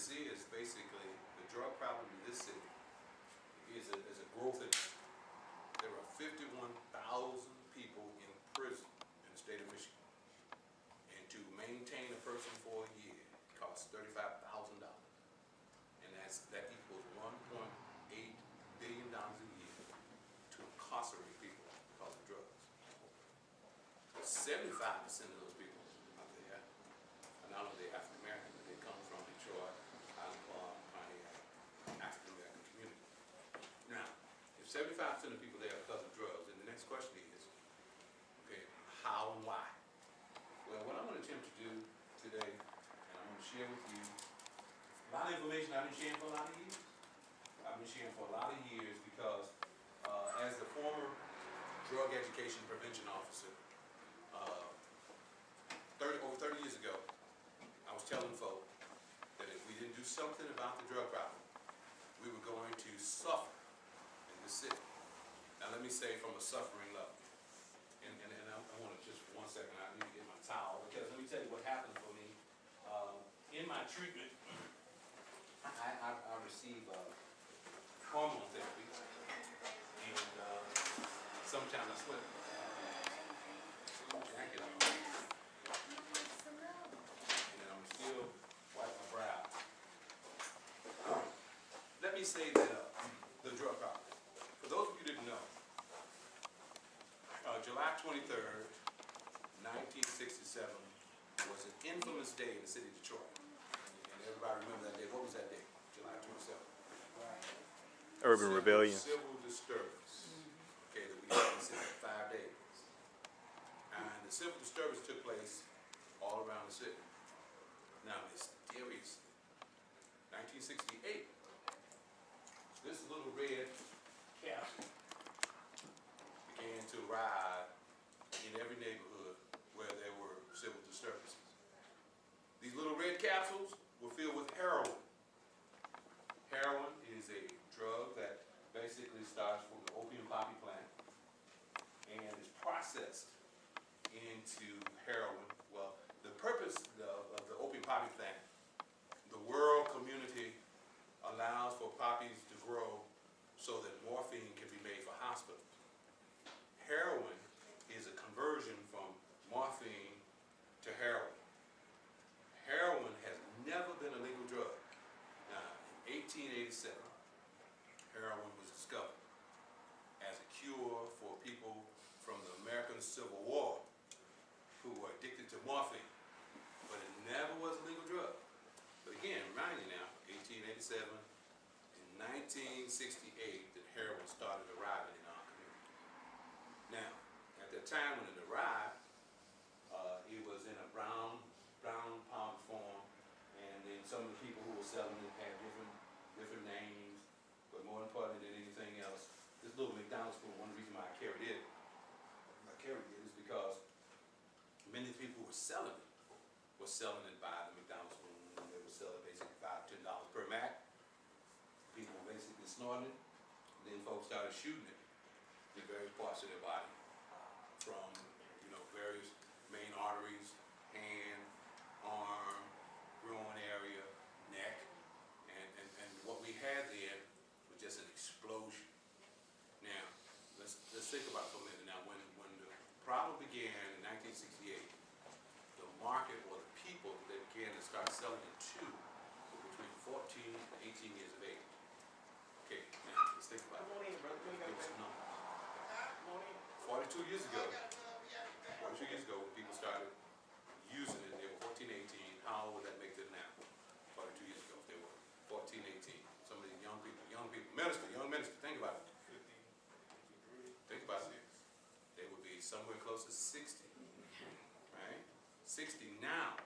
see is basically the drug problem in this city is a growth in. There are 51,000 people in prison in the state of Michigan. And to maintain a person for a year costs $35,000. And that equals $1.8 billion a year to incarcerate people because of drugs. 75% of those people out there are not only African American, but they come from Detroit, Highland Park, Pontiac, African American community. Now, if 75% of people there are because of drugs, then the next question is, okay, how and why? Well, what I'm going to attempt to do today, and I'm going to share with you a lot of information I've been sharing for a lot of years. I've been sharing for a lot of years because as the former drug education prevention officer, over 30 years ago, I was telling folk that if we didn't do something about the drug problem, we were going to suffer in this city. Now let me say from a suffering level. And I want to just 1 second, I need to get my towel, because let me tell you what happened for me. In my treatment, I receive hormone therapy, and sometimes I sweat. Jacket on. And I'm still wipe my brow. Let me say that the drug problem. For those of you who didn't know, July 23rd, 1967 was an infamous day in the city of Detroit. And everybody remember that day. What was that day? July 27th. Urban Rebellion. Civil disturbance. Okay, that we had in the city for 5 days. And the civil disturbance took place all around the city. Now, mysteriously, 1968, this little red capsule began to arrive in every neighborhood where there were civil disturbances. These little red capsules were filled with heroin. Heroin is a drug that basically starts from the opium poppy plant and is processed into heroin. Well, the purpose of the opium poppy plant, the world community allows for poppies to grow so that morphine can be made for hospitals. Heroin is a conversion from morphine to heroin. Heroin has never been a legal drug. Now, in 1887, heroin was discovered as a cure for people from the American Civil War who were addicted to morphine, but it never was a legal drug. But again, remind you now, 1887, in 1968, that heroin started arriving in our community. Now, at the time when it arrived, it was in a brown powder form, and then some of the people who were selling it had different names, but more important than anything else, this little McDonald's spoon, one reason why I carried it is because many people who were selling it by the McDonald's spoon. They would sell it basically $5 to $10 per Mac. People were basically snorting it, and then folks started shooting it in various parts of their body, from various main arteries, hand, arm, groin area, neck, and what we had then was just an explosion. Now, let's think about it for a minute. Now, when the problem began in 1968, the market or the people that began to start selling it to were between 14 and 18 years of age. Okay, now let's think about it. Give us some numbers. 42 years ago, when people started using it, they were 14, 18. How old would that make them now? 42 years ago, if they were 14, 18. Some of these young people, young minister, think about it. Think about it. They would be somewhere close to 60, right? 60 now,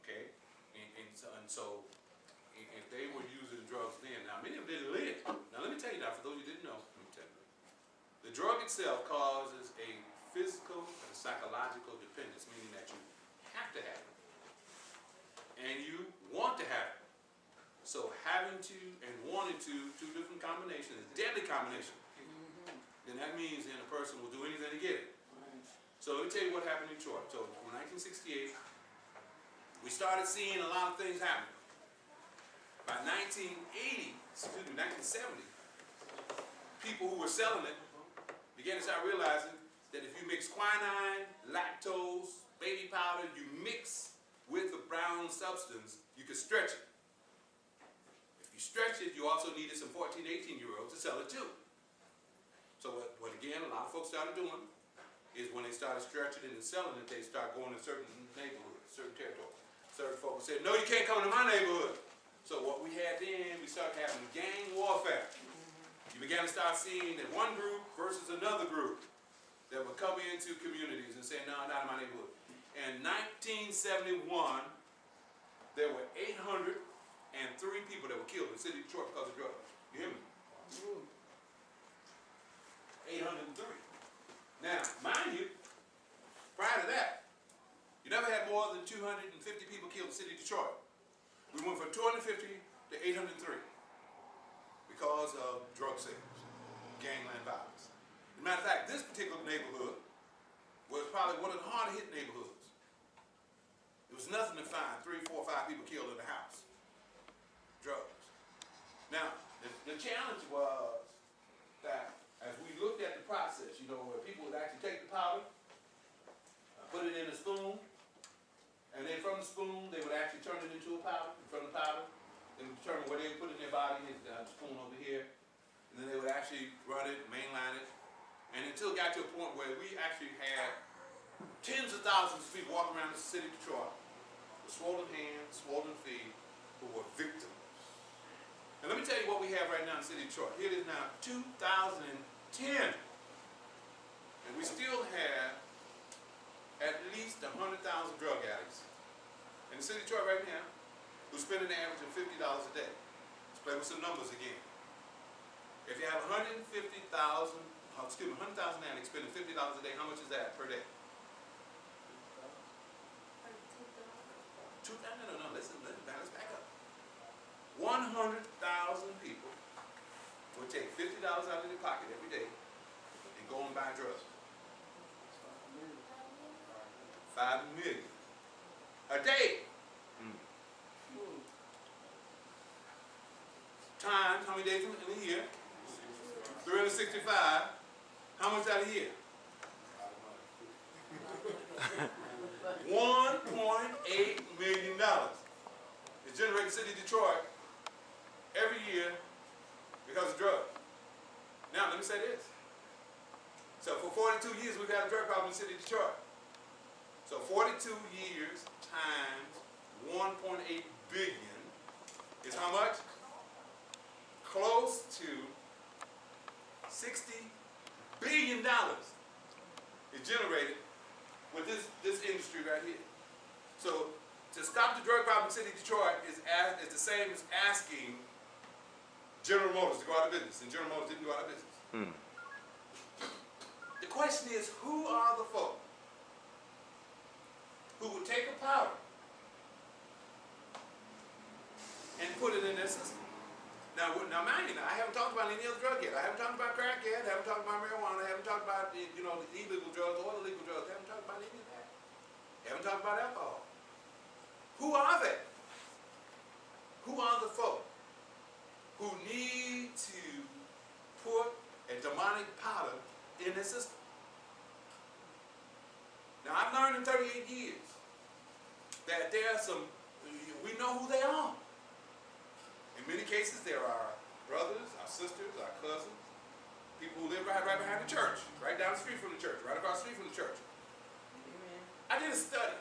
okay? And so if they were using drugs then, now many of them didn't live. Now let me tell you now, for those who didn't know, let me tell you. The drug itself causes a physical and psychological dependence, meaning that you have to have it. And you want to have it. So having to and wanting to, two different combinations, deadly combination. Then that means then a person will do anything to get it. So let me tell you what happened in Detroit. So in 1968, we started seeing a lot of things happening. By 1980, excuse me, 1970, people who were selling it began to start realizing that if you mix quinine, lactose, baby powder, you mix with the brown substance, you can stretch it. If you stretch it, you also needed some 14, 18-year-olds to sell it too. So what again, a lot of folks started doing is when they started stretching it and selling it, they start going to certain neighborhoods, certain territories. Certain folks said, no, you can't come to my neighborhood. So what we had then, we started having gang warfare. You began to start seeing that one group versus another group that would come into communities and say, no, not in my neighborhood. In 1971, there were 803 people that were killed in the city of Detroit because of drugs. You hear me? 803. Now, mind you, prior to that, you never had more than 250 people killed in the city of Detroit. We went from 250 to 803 because of drug sales, gangland violence. As a matter of fact, this particular neighborhood was probably one of the harder hit neighborhoods. It was nothing to find 3, 4, 5 people killed in the house. Drugs. Now, the challenge was that as we looked at the process, you know, where people would actually take the powder, put it in a spoon, and then from the spoon, they would actually turn it into a powder. And from the powder, they would determine where they would put it in their body, the spoon over here, and then they would actually run it, mainline it, and until it got to a point where we actually had tens of thousands of people walking around the city of Detroit with swollen hands, swollen feet, who were victims. And let me tell you what we have right now in the city of Detroit. Here it is now, 2010. And we still have at least 100,000 drug addicts in the city of Detroit right now who spend an average of $50 a day. Let's play with some numbers again. If you have 100,000 addicts spending $50 a day, how much is that per day? No, listen, let's back up. 100,000 people would take $50 out of their pocket every day and go and buy drugs. 5 million a day. Times how many days in a year? 365. How much out a year? $1.8 million is generated in the city of Detroit every year because of drugs. Now, let me say this. So for 42 years, we've had a drug problem in the city of Detroit. So 42 years times 1.8 billion is how much? Close to $60 billion is generated with this industry right here. So to stop the drug problem in the city of Detroit is the same as asking General Motors to go out of business, and General Motors didn't go out of business. The question is, who are the folk who would take a powder and put it in their system? Now mind you, I haven't talked about any other drug yet. I haven't talked about crack yet. I haven't talked about marijuana. I haven't talked about the illegal drugs or the legal drugs. I haven't talked about any of that. I haven't talked about alcohol. Who are they? Who are the folk who need to put a demonic powder in their system? Now I've learned in 38 years that there are some, we know who they are. In many cases, there are brothers, our sisters, our cousins, people who live right behind the church, right down the street from the church, right across the street from the church. Amen. I did a study.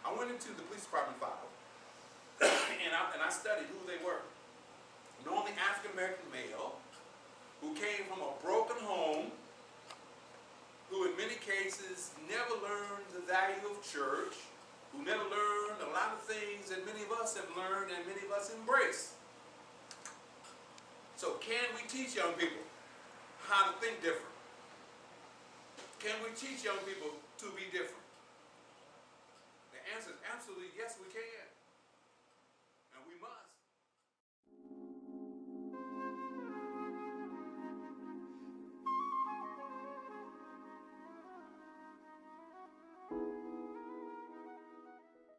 I went into the police department file, and I studied who they were. Normally African-American male, who came from a broken home, who in many cases never learned the value of church, who never learned a lot of things that many of us have learned and many of us embrace. So can we teach young people how to think different? Can we teach young people to be different? The answer is absolutely yes, we can.